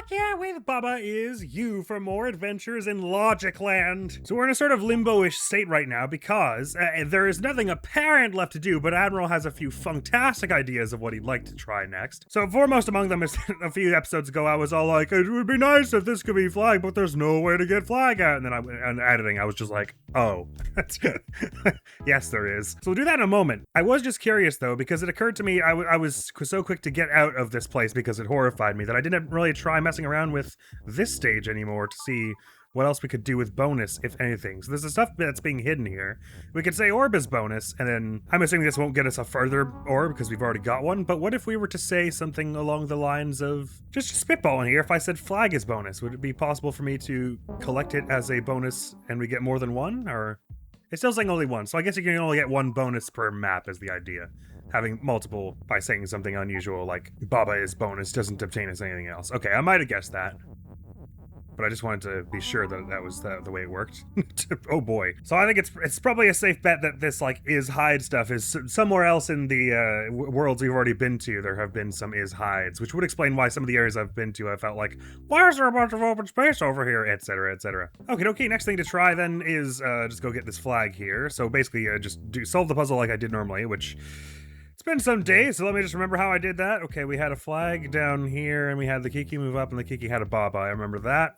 Back here with Bubba is you for more adventures in Logic Land. So we're in a sort of limbo-ish state right now because there is nothing apparent left to do, but Admiral has a few fantastic ideas of what he'd like to try next. So foremost among them is a few episodes ago I was all like, it would be nice if this could be flag, but there's no way to get flag out. And then on editing, I was just like, oh, that's good. Yes, there is. So we'll do that in a moment. I was just curious though, because it occurred to me I was so quick to get out of this place because it horrified me that I didn't really try messing around with this stage anymore to see what else we could do with bonus, if anything. So there's the stuff that's being hidden here. We could say orb is bonus, and then I'm assuming this won't get us a further orb because we've already got one, but what if we were to say something along the lines of, just spitballing here, if I said flag is bonus, would it be possible for me to collect it as a bonus and we get more than one, or? It's still saying only one, so I guess you can only get one bonus per map is the idea. Having multiple by saying something unusual like Baba is bonus doesn't obtain us anything else. Okay, I might have guessed that. But I just wanted to be sure that that was the way it worked. Oh boy. So I think it's probably a safe bet that this like is hide stuff is somewhere else in the worlds we've already been to. There have been some is hides, which would explain why some of the areas I've been to I felt like, why is there a bunch of open space over here, etc, etc. Okay, next thing to try then is just go get this flag here. So basically just solve the puzzle like I did normally, which it's been some days, so let me just remember how I did that. Okay, we had a flag down here, and we had the Kiki move up, and the Kiki had a Baba. I remember that.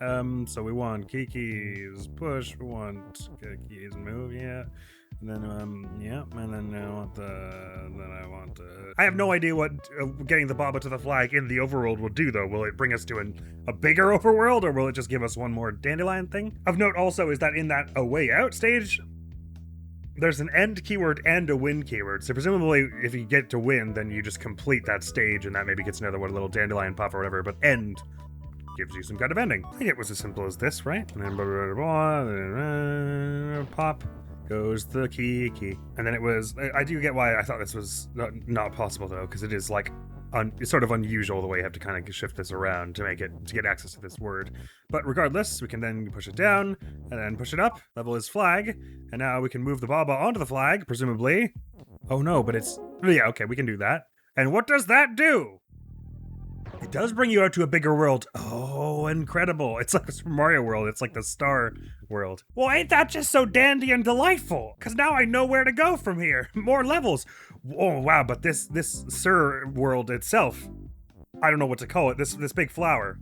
So we want Kiki's push, we want Kiki's move, yeah. And then, yeah, and then I want I have no idea what getting the Baba to the flag in the overworld will do, though. Will it bring us to a bigger overworld, or will it just give us one more dandelion thing? Of note also is that in that A Way Out stage, there's an end keyword and a win keyword. So presumably if you get to win, then you just complete that stage and that maybe gets another one, a little dandelion puff or whatever, but end gives you some kind of ending. I think it was as simple as this, right? And then blah, blah, blah, pop goes the Kiki. And then it was, I do get why I thought this was not possible though, because it is like, it's sort of unusual the way you have to kind of shift this around to get access to this word. But regardless, we can then push it down and then push it up. Level is flag. And now we can move the Baba onto the flag, presumably. Oh no, but it's, yeah, okay, we can do that. And what does that do? It does bring you out to a bigger world. Oh, incredible. It's like Super Mario World. It's like the Star World. Well, ain't that just so dandy and delightful? Because now I know where to go from here. More levels. Oh, wow, but this Sir World itself, I don't know what to call it. This big flower.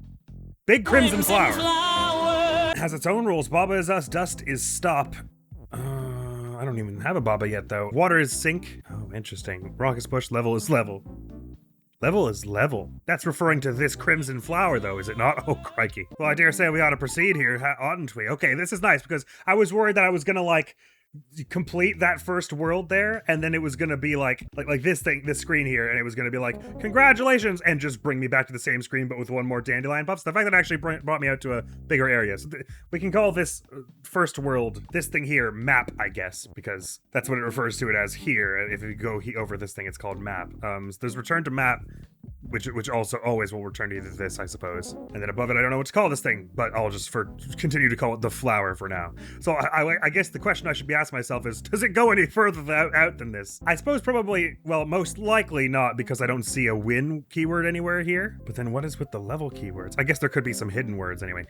Big crimson flower. Has its own rules. Baba is us, dust is stop. I don't even have a Baba yet, though. Water is sink. Oh, interesting. Rock is push, level is level. Level is level. That's referring to this crimson flower, though, is it not? Oh, crikey. Well, I dare say we ought to proceed here, oughtn't we? Okay, this is nice, because I was worried that I was gonna, like, complete that first world there, and then it was gonna be like this screen here, and it was gonna be like, congratulations, and just bring me back to the same screen, but with one more dandelion puffs. The fact that it actually brought me out to a bigger area. So we can call this first world, this thing here, map, I guess, because that's what it refers to it as here. If you go over this thing, it's called map. So there's return to map, which also always will return to either this, I suppose. And then above it, I don't know what to call this thing, but I'll just continue to call it the flower for now. So I guess the question I should be asking myself is, does it go any further out than this? I suppose probably, well, most likely not, because I don't see a win keyword anywhere here. But then what is with the level keywords? I guess there could be some hidden words anyway.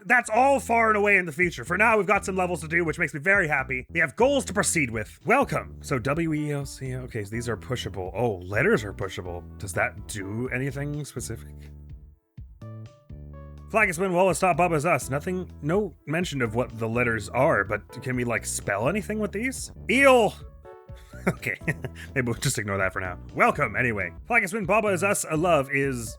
That's all far and away in the future. For now, we've got some levels to do, which makes me very happy. We have goals to proceed with. Welcome. So WELC, okay, so these are pushable. Oh, letters are pushable. Does that do anything specific? Flag is win, wall stop, Baba is us. Nothing, no mention of what the letters are, but can we like spell anything with these? Eel! Okay, maybe we'll just ignore that for now. Welcome, anyway. Flag is win, Baba is us, a love is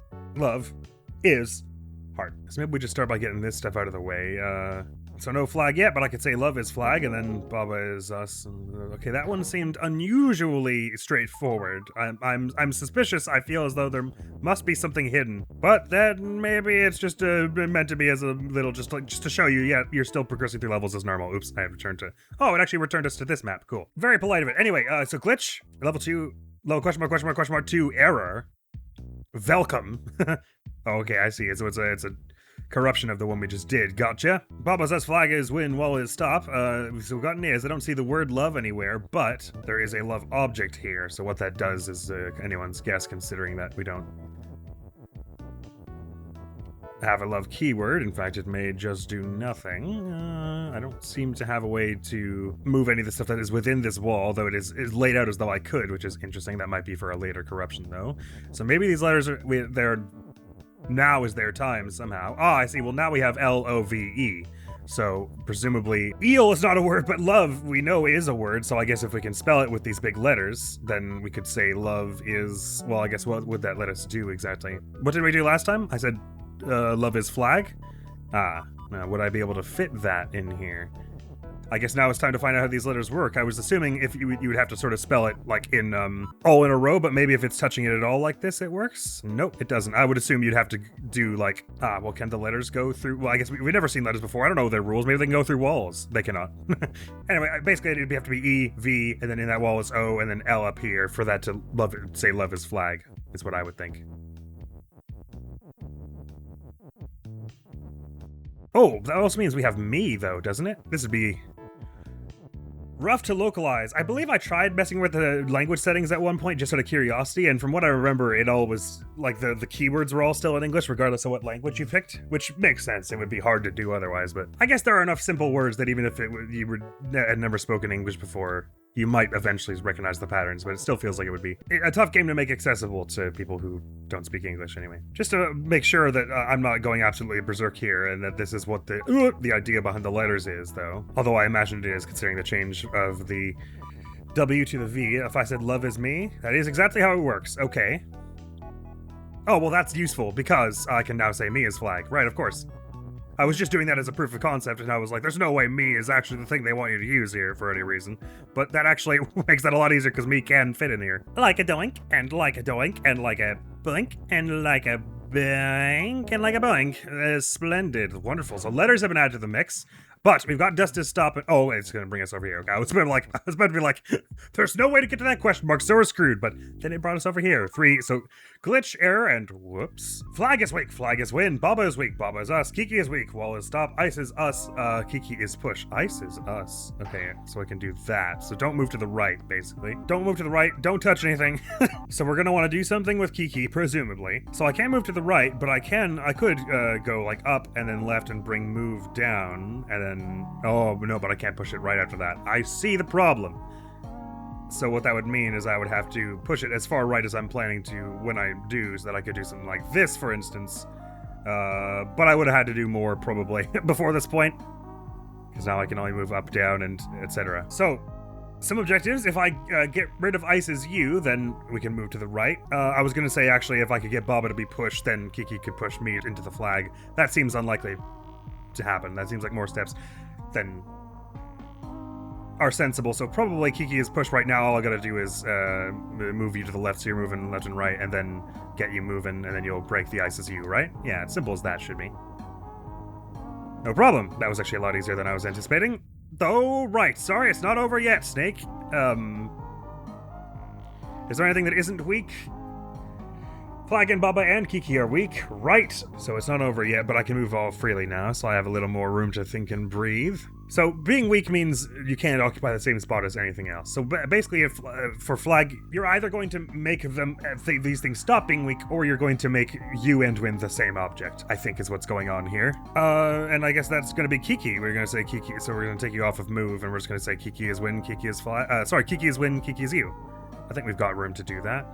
heart. So maybe we just start by getting this stuff out of the way. So no flag yet, but I could say love is flag, and then Baba is us. Okay, that one seemed unusually straightforward. I'm suspicious. I feel as though there must be something hidden, but then maybe it's just meant to be as a little just to show you. Yeah, you're still progressing through levels as normal. Oops, I have returned to. Oh, it actually returned us to this map. Cool. Very polite of it. Anyway, so glitch level 2, low question mark 2 error. Welcome. Oh, okay, I see. So it's a corruption of the one we just did. Gotcha. Baba says flag is win, wall is stop. So we've got an is. I don't see the word love anywhere, but there is a love object here. So what that does is anyone's guess, considering that we don't have a love keyword. In fact, it may just do nothing. I don't seem to have a way to move any of the stuff that is within this wall, though it is laid out as though I could, which is interesting. That might be for a later corruption, though. So maybe these letters are, now is their time somehow. Ah, I see. Well, now we have L-O-V-E. So presumably, eel is not a word, but love we know is a word. So I guess if we can spell it with these big letters, then we could say love is, well, I guess what would that let us do exactly? What did we do last time? I said love is flag? Ah, now would I be able to fit that in here? I guess now it's time to find out how these letters work. I was assuming if you would have to sort of spell it like in all in a row, but maybe if it's touching it at all like this, it works? Nope, it doesn't. I would assume you'd have to do like, well, can the letters go through? Well, I guess we've never seen letters before. I don't know their rules. Maybe they can go through walls. They cannot. Anyway, basically it'd have to be E, V, and then in that wall is O, and then L up here for that to say love is flag, is what I would think. Oh, that also means we have me, though, doesn't it? This would be rough to localize. I believe I tried messing with the language settings at one point just out of curiosity, and from what I remember, it all was, like, the keywords were all still in English regardless of what language you picked, which makes sense. It would be hard to do otherwise, but I guess there are enough simple words that even if you had never spoken English before, you might eventually recognize the patterns, but it still feels like it would be a tough game to make accessible to people who don't speak English anyway. Just to make sure that I'm not going absolutely berserk here and that this is what the idea behind the letters is, though. Although I imagine it is, considering the change of the W to the V. If I said love is me, that is exactly how it works. Okay. Oh, well, that's useful because I can now say me is flag. Right, of course. I was just doing that as a proof of concept, and I was like, there's no way me is actually the thing they want you to use here for any reason. But that actually makes that a lot easier, because me can fit in here. Like a doink, and like a doink, and like a boink, and like a boink, and like a boink. Splendid. Wonderful. So letters have been added to the mix. But we've got dust to stop it. Oh, it's gonna bring us over here. Okay, I was about to be like, there's no way to get to that question mark, so we're screwed. But then it brought us over here. 3, so glitch, error, and whoops. Flag is weak, flag is win. Baba is weak, Baba is us. Kiki is weak, wall is stop. Ice is us, Kiki is push. Ice is us. Okay, so I can do that. So don't move to the right, basically. Don't move to the right, don't touch anything. So we're gonna wanna do something with Kiki, presumably. So I can't move to the right, but I could go like up and then left and bring move down, and then oh no, but I can't push it right after that. I see the problem. So what that would mean is I would have to push it as far right as I'm planning to when I do, so that I could do something like this, for instance. But I would have had to do more probably before this point, because now I can only move up, down, and etc. So some objectives. If I get rid of Ice's U, then we can move to the right. I was gonna say actually if I could get Baba to be pushed, then Kiki could push me into the flag. That seems unlikely to happen. That seems like more steps than are sensible. So probably Kiki is pushed right now. All I gotta do is move you to the left, so you're moving left and right, and then get you moving, and then you'll break the Ice's U, right? Yeah, it's simple as that should be. No problem. That was actually a lot easier than I was anticipating. Though, right. Sorry, it's not over yet, Snake. Is there anything that isn't weak? Flag and Baba and Kiki are weak. Right. So it's not over yet, but I can move all freely now, so I have a little more room to think and breathe. So being weak means you can't occupy the same spot as anything else. So basically, if for flag, you're either going to make them these things stop being weak, or you're going to make you and win the same object, I think is what's going on here. And I guess that's going to be Kiki. We're going to say Kiki, so we're going to take you off of move, and we're just going to say Kiki is win, Kiki is flag. Sorry, Kiki is win, Kiki is you. I think we've got room to do that.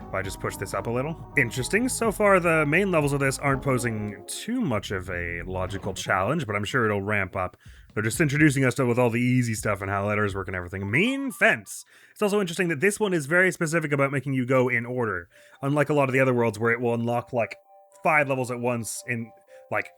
If I just push this up a little. Interesting. So far, the main levels of this aren't posing too much of a logical challenge, but I'm sure it'll ramp up. They're just introducing us to with all the easy stuff and how letters work and everything. Mean fence. It's also interesting that this one is very specific about making you go in order. Unlike a lot of the other worlds where it will unlock like 5 levels at once in like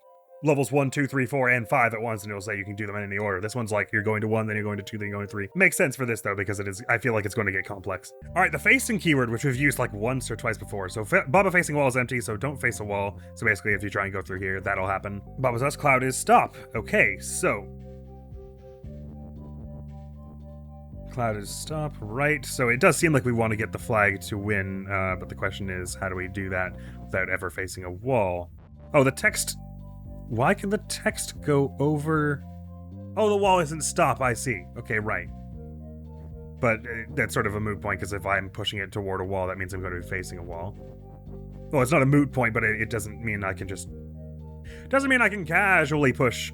levels 1, 2, 3, 4, and 5 at once, and it'll say you can do them in any order. This one's like you're going to 1, then you're going to 2, then you're going to 3. Makes sense for this though, because it is. I feel like it's going to get complex. All right, the facing keyword, which we've used like once or twice before. So Baba facing wall is empty, so don't face a wall. So basically, if you try and go through here, that'll happen. Baba's us, cloud is stop. Okay, so cloud is stop, right? So it does seem like we want to get the flag to win, but the question is, how do we do that without ever facing a wall? Oh, the text. Why can the text go over? Oh, the wall isn't stop, I see. Okay, right. But that's sort of a moot point, because if I'm pushing it toward a wall, that means I'm going to be facing a wall. Well, it's not a moot point, but it doesn't mean I can just... Doesn't mean I can casually push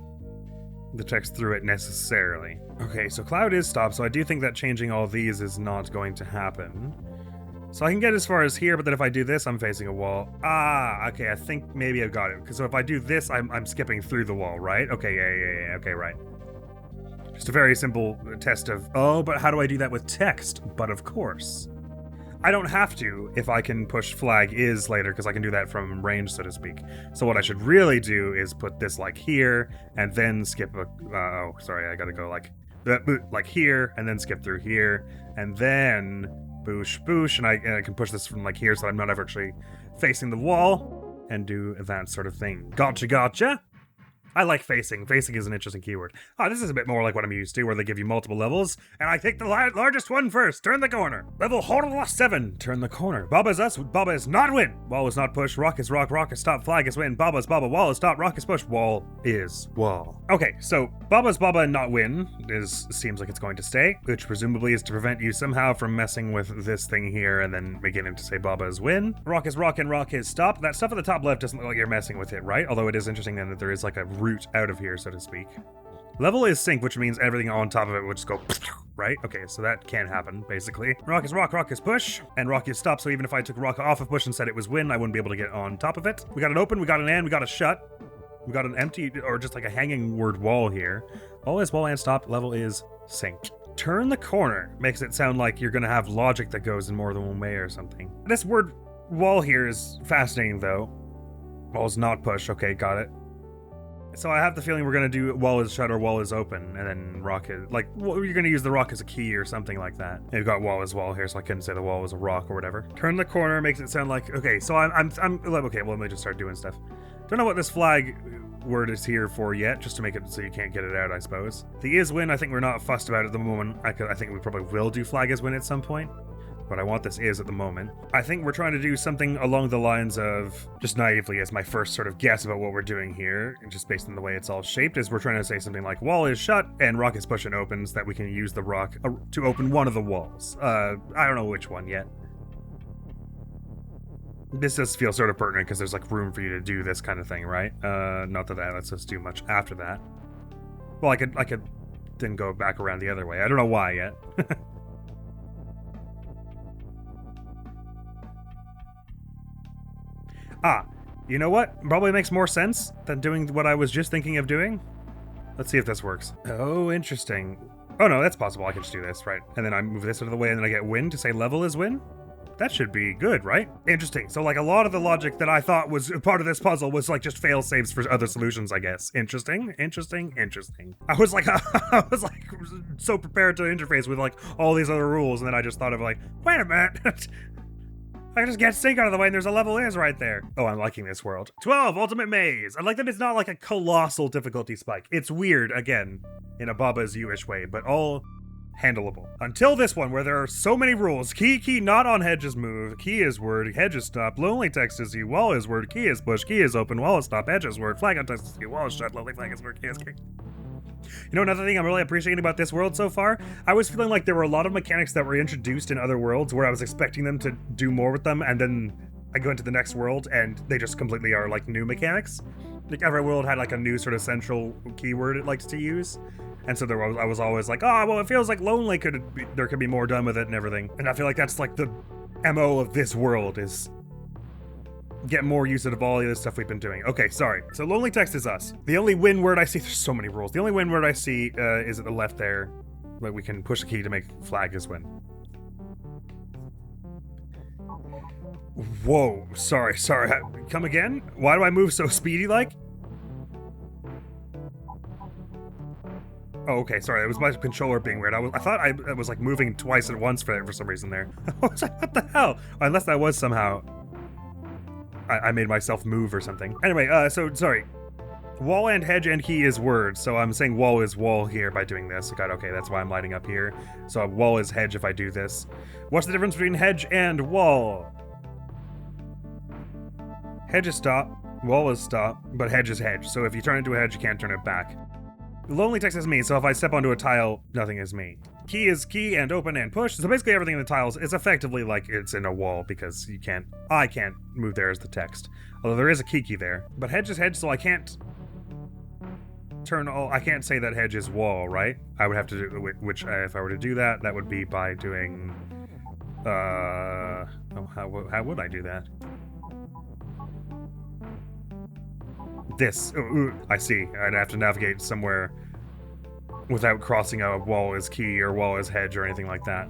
the text through it necessarily. Okay, so cloud is stopped, so I do think that changing all these is not going to happen. So I can get as far as here, but then if I do this, I'm facing a wall. Ah, okay, I think maybe I've got it. Because so if I do this, I'm skipping through the wall, right? Okay, yeah, okay, right. Just a very simple test of, oh, but how do I do that with text? But of course. I don't have to if I can push flag is later, because I can do that from range, so to speak. So what I should really do is put this like here, and then skip a, oh, sorry, I gotta go like here, and then skip through here, and then boosh, boosh, and I can push this from like here so I'm not ever actually facing the wall, and do that sort of thing. Gotcha, gotcha! I like facing. Facing is an interesting keyword. Oh, this is a bit more like what I'm used to, where they give you multiple levels, and I take the largest one first. Turn the corner. Level 7. Turn the corner. Baba is us. Baba is not win. Wall is not push. Rock is rock. Rock is stop. Flag is win. Baba is Baba. Wall is stop. Rock is push. Wall is wall. Okay, so Baba is Baba and not win seems like it's going to stay, which presumably is to prevent you somehow from messing with this thing here and then beginning to say Baba is win. Rock is rock and rock is stop. That stuff at the top left doesn't look like you're messing with it, right? Although it is interesting then that there is like a route out of here, so to speak. Level is sync, which means everything on top of it would just go, right? Okay, so that can happen, basically. Rock is rock, rock is push, and rock is stop, so even if I took rock off of push and said it was win, I wouldn't be able to get on top of it. We got an open, we got an and, we got a shut. We got an empty, or just like a hanging word wall here. Wall is wall and stop, level is sync. Turn the corner makes it sound like you're gonna have logic that goes in more than one way or something. This word wall here is fascinating though. Wall is not push, okay, got it. So I have the feeling we're gonna do wall is shut or wall is open, and then rock is, like, well, you're gonna use the rock as a key or something like that. You've got wall is wall here, so I couldn't say the wall was a rock or whatever. Turn the corner makes it sound like, okay, so I'm okay, well, let me just start doing stuff. Don't know what this flag word is here for yet, just to make it so you can't get it out, I suppose. The is win, I think we're not fussed about at the moment. I think we probably will do flag is win at some point, but I want this is at the moment. I think we're trying to do something along the lines of, just naively as my first sort of guess about what we're doing here, just based on the way it's all shaped, is we're trying to say something like wall is shut and rock is push and opens, that we can use the rock to open one of the walls. I don't know which one yet. This does feel sort of pertinent because there's like room for you to do this kind of thing, right? Not that that lets us do much after that. Well, I could then go back around the other way. I don't know why yet. Ah, you know what? Probably makes more sense than doing what I was just thinking of doing. Let's see if this works. Oh, interesting. Oh no, that's possible. I can just do this, right? And then I move this out of the way and then I get win to say level is win? That should be good, right? Interesting. So like a lot of the logic that I thought was part of this puzzle was like just fail safes for other solutions, I guess. Interesting, interesting, interesting. I was like so prepared to interface with like all these other rules, and then I just thought of like, wait a minute. I can just get sync out of the way and there's a level is right there. Oh, I'm liking this world. 12, Ultimate Maze. I like that it's not like a colossal difficulty spike. It's weird, again, in a Baba's you-ish way, but all handleable. Until this one, where there are so many rules. Key, not on hedges move. Key is word, hedges stop. Lonely text is you. Wall is word, key is push. Key is open, wall is stop. Hedges word, flag on text is you. Wall is shut, lonely flag is word, key is key. You know, another thing I'm really appreciating about this world so far, I was feeling like there were a lot of mechanics that were introduced in other worlds where I was expecting them to do more with them, and then I go into the next world and they just completely are like new mechanics. Like every world had like a new sort of central keyword it likes to use. And so I was always like, oh, well, it feels like lonely there could be more done with it and everything. And I feel like that's like the MO of this world, is get more use out of all the other stuff we've been doing. Okay, sorry. So lonely text is us. The only win word I see, there's so many rules. The only win word I see is at the left there, where we can push the key to make flag is win. Whoa, sorry. Come again? Why do I move so speedy like? Oh, okay, sorry, it was my controller being weird. I thought I was like moving twice at once for some reason there. I was like, what the hell? Unless that was somehow I made myself move or something. Anyway, so sorry. Wall and hedge and key is word, so I'm saying wall is wall here by doing this. God, okay, that's why I'm lighting up here. So wall is hedge if I do this. What's the difference between hedge and wall? Hedge is stop, wall is stop, but hedge is hedge. So if you turn into a hedge, you can't turn it back. Lonely text is me, so if I step onto a tile, nothing is me. Key is key and open and push. So basically everything in the tiles is effectively like it's in a wall because I can't move there as the text. Although there is a key there. But hedge is hedge, so I can't I can't say that hedge is wall, right? I would have to do, which if I were to do that, that would be by doing, how would I do that? This, I see. I'd have to navigate somewhere without crossing a wall as key or wall as hedge or anything like that.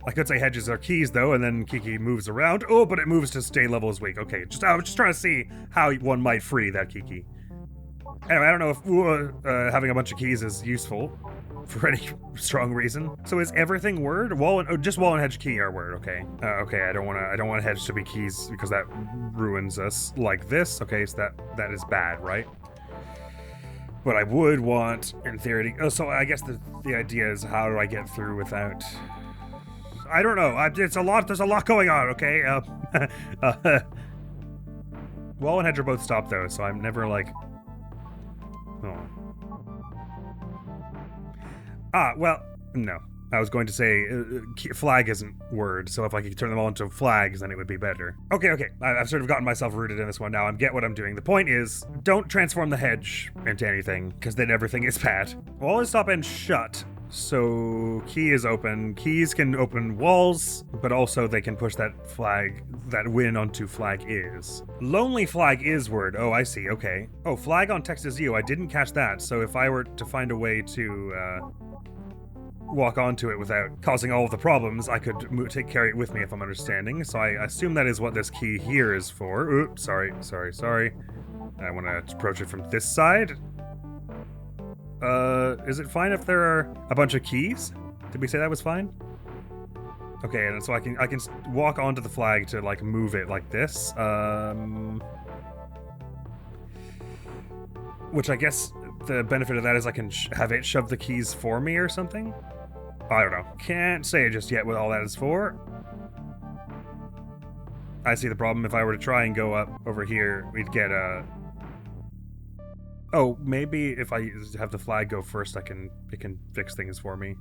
I could say hedges are keys though, and then Kiki moves around. Oh, but it moves to stay level is weak. Okay, I was just trying to see how one might free that Kiki. Anyway, I don't know if having a bunch of keys is useful for any strong reason. So is everything word? Wall and just wall and hedge key are word. Okay. Okay. I don't want hedge to be keys because that ruins us like this. Okay, so that is bad, right? But I would want, in theory. Oh, so I guess the idea is how do I get through without? I don't know. It's a lot. There's a lot going on. Okay. Wall and hedge are both stopped though, so I'm never like. Oh. Well, no. I was going to say flag isn't word, so if I could turn them all into flags, then it would be better. Okay. I've sort of gotten myself rooted in this one now. I get what I'm doing. The point is, don't transform the hedge into anything, because then everything is bad. Wall is stop and shut. So key is open. Keys can open walls, but also they can push that flag, that win onto flag is. Lonely flag is word. Oh, I see. Okay. Oh, flag on text is you. I didn't catch that. So if I were to find a way to walk onto it without causing all of the problems, I could carry it with me if I'm understanding. So I assume that is what this key here is for. Oops, sorry. I want to approach it from this side. Is it fine if there are a bunch of keys? Did we say that was fine? Okay, and so I can walk onto the flag to like move it like this. Which I guess the benefit of that is I can have it shove the keys for me or something. I don't know. Can't say just yet what all that is for. I see the problem. If I were to try and go up over here, we'd get a. Oh, maybe if I have the flag go first, it can fix things for me.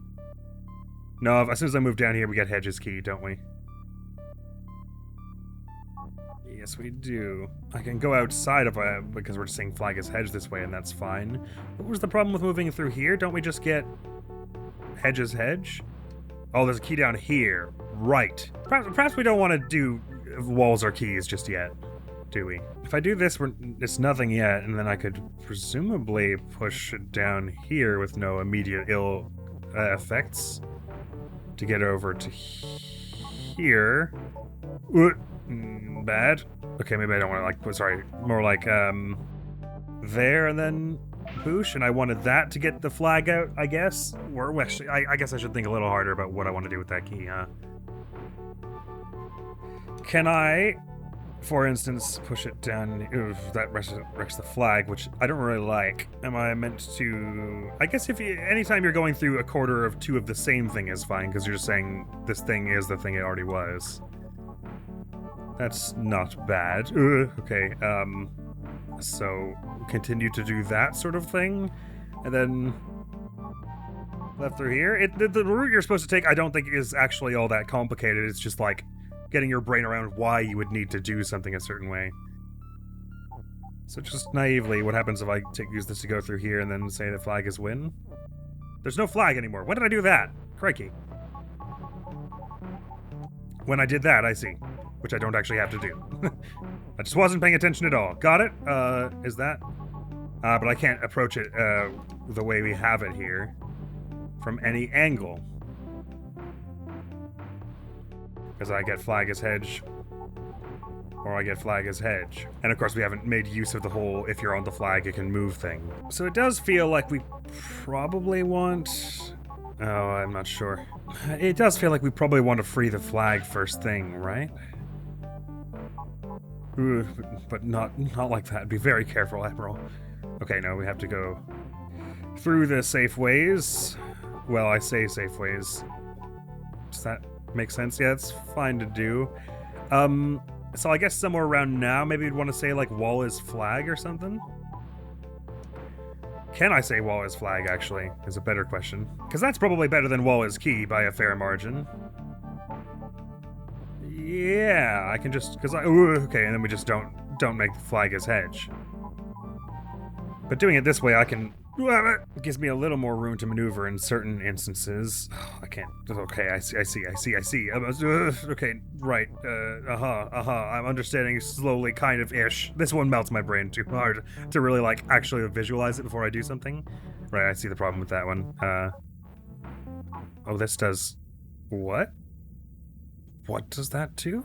No, as soon as I move down here, we get hedges key, don't we? Yes, we do. I can go outside of it because we're just saying flag is hedge this way, and that's fine. What was the problem with moving through here? Don't we just get hedges hedge? Oh, there's a key down here. Right. Perhaps we don't want to do walls or keys just yet. Do we? If I do this, it's nothing yet, and then I could presumably push it down here with no immediate ill effects to get over to here. Bad. Okay, maybe I don't want to like, sorry, more like there and then boosh, and I wanted that to get the flag out, I guess. Or actually, I guess I should think a little harder about what I want to do with that key, huh? Can I, for instance, push it down? Oof, that wrecks the flag, which I don't really like. Am I meant to? I guess anytime you're going through a quarter of two of the same thing is fine, because you're just saying this thing is the thing it already was. That's not bad. Okay, so continue to do that sort of thing, and then left through here. The route you're supposed to take, I don't think is actually all that complicated. It's just like getting your brain around why you would need to do something a certain way. So just naively, what happens if I use this to go through here and then say the flag is win? There's no flag anymore. When did I do that? Crikey. When I did that, I see. Which I don't actually have to do. I just wasn't paying attention at all. Got it? Is that? But I can't approach it the way we have it here from any angle. Because I get flag as hedge, or I get flag as hedge. And of course we haven't made use of the whole if you're on the flag you can move thing. So it does feel like we probably want... Oh, I'm not sure. It does feel like we probably want to free the flag first thing, right? Ooh, but not like that. Be very careful, Admiral. Okay, no, we have to go through the safe ways. Well, I say safe ways. Does that make sense? Yeah, it's fine to do. So I guess somewhere around now, maybe we'd want to say like wall is flag or something. Can I say wall is flag, actually, is a better question. Because that's probably better than wall is key by a fair margin. Yeah, I can just, because okay, and then we just don't make the flag as hedge. But doing it this way, I can, it gives me a little more room to maneuver in certain instances. I can't, okay, I see. Okay, right, I'm understanding slowly, kind of ish. This one melts my brain too hard to really like actually visualize it before I do something. Right, I see the problem with that one. Oh, this does, what? What does that do?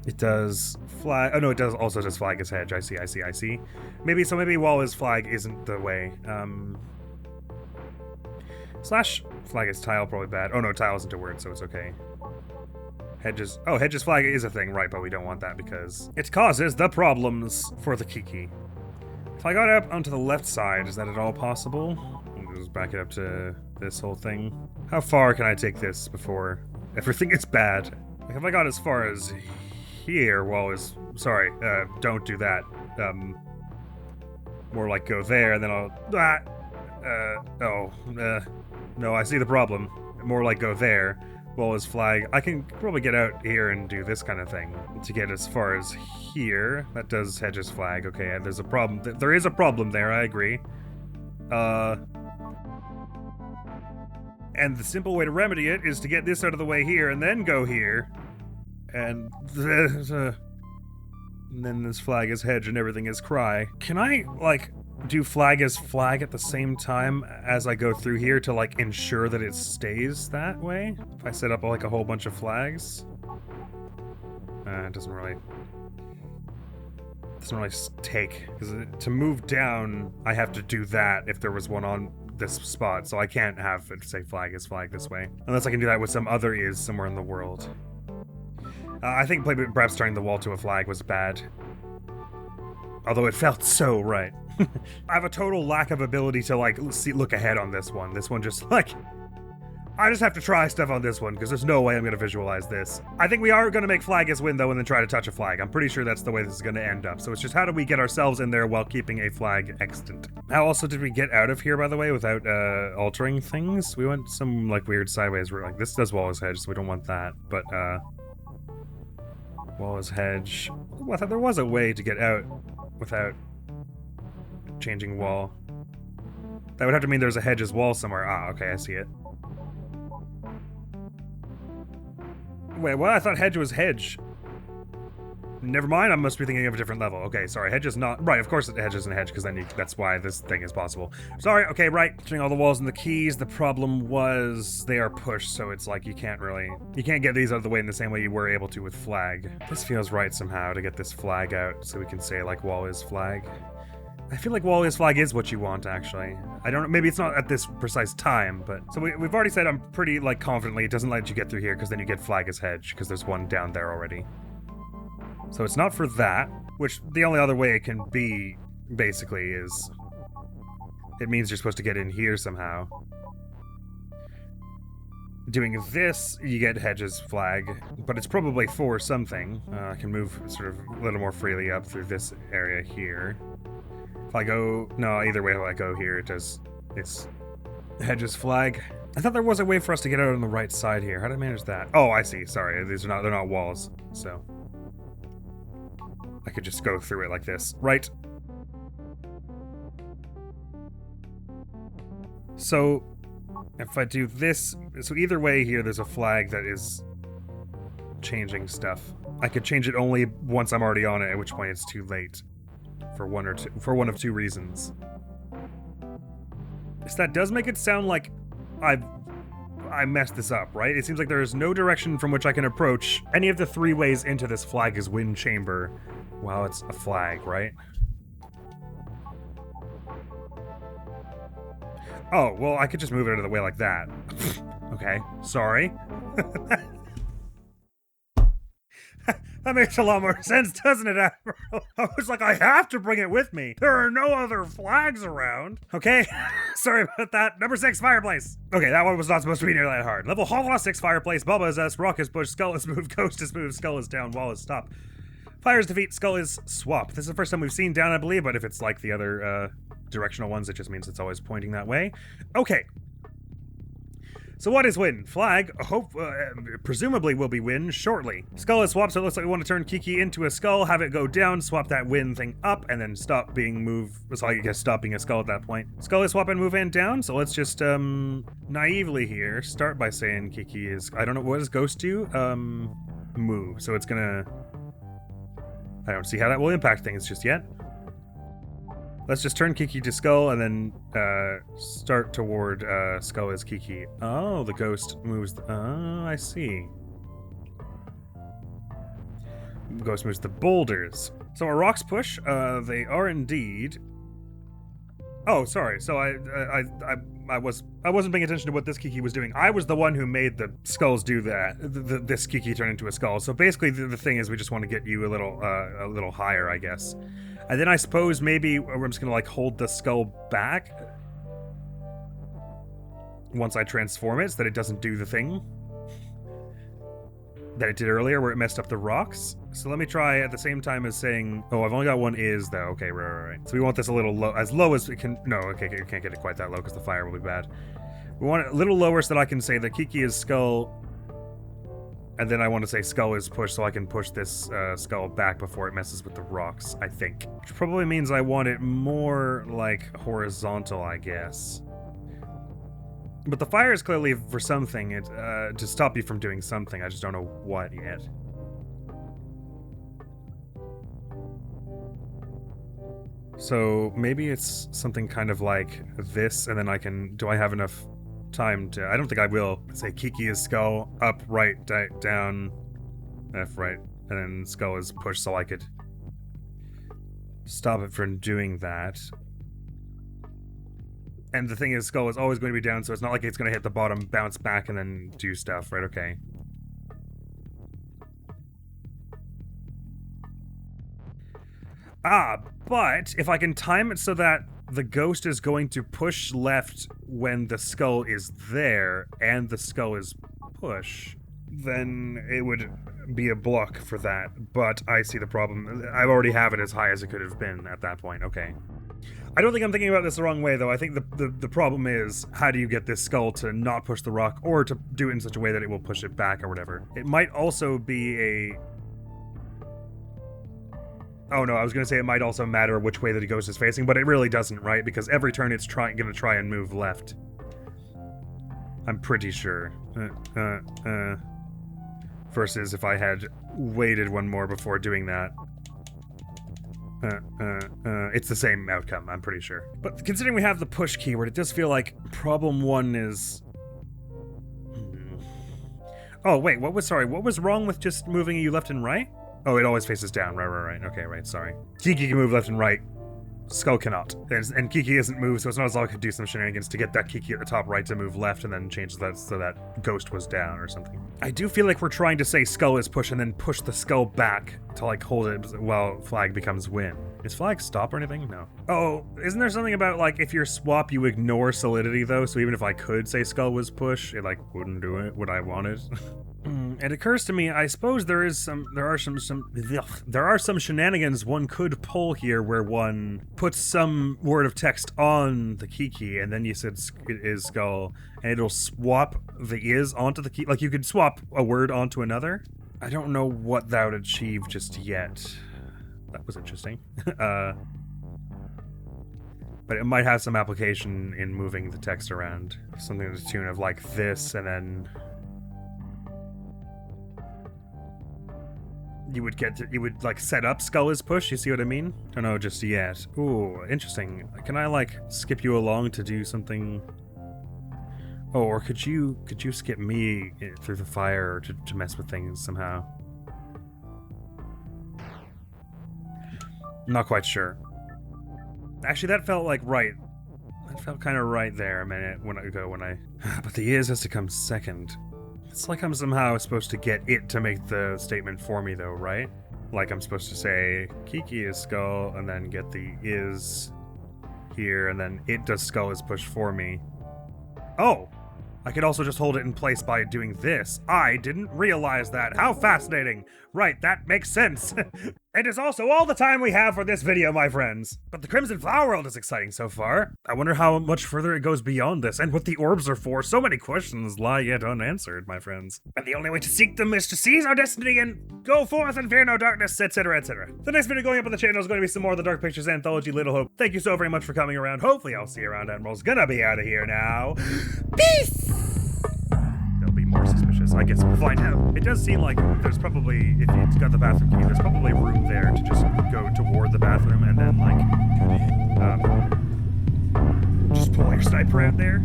It does flag. Oh no, it does also does flag as hedge. I see. Maybe wall as flag isn't the way. Slash flag as tile probably bad. Oh no, tile isn't a word, so it's okay. Hedges. Oh, hedges flag is a thing, right? But we don't want that because it causes the problems for the Kiki. If I got up onto the left side, is that at all possible? I'll just back it up to this whole thing. How far can I take this before everything is bad? Like if I got as far as here, well, sorry, don't do that. More like go there, and then I'll, no, I see the problem. More like go there, well as flag. I can probably get out here and do this kind of thing to get as far as here. That does hedges flag, okay, there's a problem. There is a problem there, I agree. And the simple way to remedy it is to get this out of the way here and then go here. And then this flag is hedge and everything is cry. Can I, like, do flag as flag at the same time as I go through here to, like, ensure that it stays that way? If I set up, like, a whole bunch of flags? It doesn't really take. Because to move down, I have to do that if there was one on this spot. So I can't have it say flag as flag this way. Unless I can do that with some other is somewhere in the world. I think perhaps turning the wall to a flag was bad. Although it felt so right. I have a total lack of ability to, like, look ahead on this one. This one just, like... I just have to try stuff on this one, because there's no way I'm going to visualize this. I think we are going to make flag as win, though, and then try to touch a flag. I'm pretty sure that's the way this is going to end up. So it's just how do we get ourselves in there while keeping a flag extant? How also did we get out of here, by the way, without altering things? We went some, like, weird sideways. We're like, this does wall as hedge, so we don't want that. But, wall as hedge. Well, I thought there was a way to get out without changing wall. That would have to mean there's a hedge as wall somewhere. Ah, okay, I see it. Wait, what? I thought hedge was hedge. Never mind, I must be thinking of a different level. Okay, sorry, hedge is not... Right, of course hedge isn't hedge, because then that's why this thing is possible. Sorry, okay, right. Putting all the walls and the keys, the problem was they are pushed, so it's like you can't get these out of the way in the same way you were able to with flag. This feels right somehow to get this flag out, so we can say, like, wall is flag. I feel like wall is flag is what you want, actually. I don't know, maybe it's not at this precise time, but... So we've already said I'm pretty, like, confidently it doesn't let you get through here, because then you get flag as hedge, because there's one down there already. So it's not for that, which the only other way it can be, basically, is... It means you're supposed to get in here somehow. Doing this, you get hedges flag, but it's probably for something. I can move sort of a little more freely up through this area here. If I go... No, either way if I go here, it's hedges flag. I thought there was a way for us to get out on the right side here. How did I manage that? Oh, I see. Sorry, they're not walls, so... I could just go through it like this. Right. So, if I do this... So either way here, there's a flag that is changing stuff. I could change it only once I'm already on it, at which point it's too late. For one of two reasons. So that does make it sound like I messed this up, right? It seems like there is no direction from which I can approach any of the three ways into this flag as wind chamber while it's a flag, right? Oh, well, I could just move it out of the way like that. Okay, sorry. That makes a lot more sense, doesn't it, Admiral? I was like, I have to bring it with me. There are no other flags around. Okay, sorry about that. Number 6, fireplace. Okay, that one was not supposed to be near that hard. Level Hollow 6, fireplace. Bubba is S, rock is push, skull is move, ghost is move, skull is down, wall is stop. Fire is defeat, skull is swap. This is the first time we've seen down, I believe, but if it's like the other directional ones, it just means it's always pointing that way. Okay. So what is win? Flag, presumably will be win shortly. Skull is swapped, so it looks like we want to turn Kiki into a skull, have it go down, swap that win thing up, and then stop being moved. So I guess stop being a skull at that point. Skull is swap and move and down, so let's just naively here start by saying Kiki is, I don't know, what does ghost do? Move. So it's gonna, I don't see how that will impact things just yet. Let's just turn Kiki to skull and then start toward skull as Kiki. Oh, the ghost moves. Oh, I see. Ghost moves the boulders. So our rocks push. They are indeed. Oh, sorry. So I wasn't paying attention to what this Kiki was doing. I was the one who made the skulls do that. This Kiki turn into a skull. So basically, the thing is, we just want to get you a little higher, I guess. And then I suppose maybe I'm just gonna like hold the skull back once I transform it so that it doesn't do the thing that it did earlier where it messed up the rocks. So let me try at the same time as saying, oh, I've only got one is though. Okay, right. So we want this a little low, as low as it can. No, okay, you can't get it quite that low because the fire will be bad. We want it a little lower so that I can say that Kiki is skull. And then I want to say skull is push so I can push this skull back before it messes with the rocks, I think. Which probably means I want it more like horizontal, I guess. But the fire is clearly for something, to stop you from doing something. I just don't know what yet. So maybe it's something kind of like this, and then I can, do I have enough time to, I don't think I will say Kiki is skull, up, right, down, left, right, and then skull is push so I could stop it from doing that. And the thing is, skull is always going to be down, so it's not like it's going to hit the bottom, bounce back, and then do stuff, right? Okay. But if I can time it so that the ghost is going to push left when the skull is there and the skull is push, then it would be a block for that. But I see the problem. I already have it as high as it could have been at that point. Okay. I don't think I'm thinking about this the wrong way, though. I think the problem is, how do you get this skull to not push the rock or to do it in such a way that it will push it back or whatever? It might also be a... Oh no, I was going to say it might also matter which way that the ghost is facing, but it really doesn't, right? Because every turn it's going to try and move left. I'm pretty sure. Versus if I had waited one more before doing that. It's the same outcome, I'm pretty sure. But considering we have the push keyword, it does feel like problem one is... Oh, wait, what was wrong with just moving you left and right? Oh, it always faces down. Right. Okay, right, sorry. Kiki can move left and right. Skull cannot. And Kiki isn't moved, so it's not as though I could do some shenanigans to get that Kiki at the top right to move left and then change that so that ghost was down or something. I do feel like we're trying to say skull is push and then push the skull back to like hold it while flag becomes win. Is flag stop or anything? No. Oh, isn't there something about like if you're swap you ignore solidity though? So even if I could say skull was push, it like wouldn't do it what I wanted. It occurs to me, I suppose there are some shenanigans one could pull here where one puts some word of text on the Kiki and then you said it is skull and it'll swap the is onto the key. Like you could swap a word onto another. I don't know what that would achieve just yet. That was interesting. But it might have some application in moving the text around. Something to the tune of like this and then... You would like set up skull is push, you see what I mean? Don't know just yet. Ooh, interesting. Can I like skip you along to do something? Oh, or could you skip me through the fire to mess with things somehow? Not quite sure. Actually, that felt like right. That felt kind of right there a minute ago when I... But the is has to come second. It's like I'm somehow supposed to get it to make the statement for me, though, right? Like I'm supposed to say, Kiki is skull, and then get the is here, and then it does skull is push for me. Oh! I could also just hold it in place by doing this. I didn't realize that. How fascinating! Right, that makes sense! It is also all the time we have for this video, my friends. But the Crimson Flower World is exciting so far. I wonder how much further it goes beyond this, and what the orbs are for. So many questions lie yet unanswered, my friends. And the only way to seek them is to seize our destiny and go forth and fear no darkness, etc, etc. The next video going up on the channel is going to be some more of the Dark Pictures Anthology Little Hope. Thank you so very much for coming around. Hopefully I'll see you around. Admiral's gonna be out of here now. Peace! They'll be more suspicious. I guess we'll find out. It does seem like there's probably, if you've got the bathroom key, there's probably room there to just go toward the bathroom and then, like, just pull your sniper out there.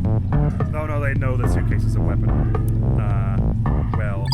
Oh no, they know the suitcase is a weapon. Well...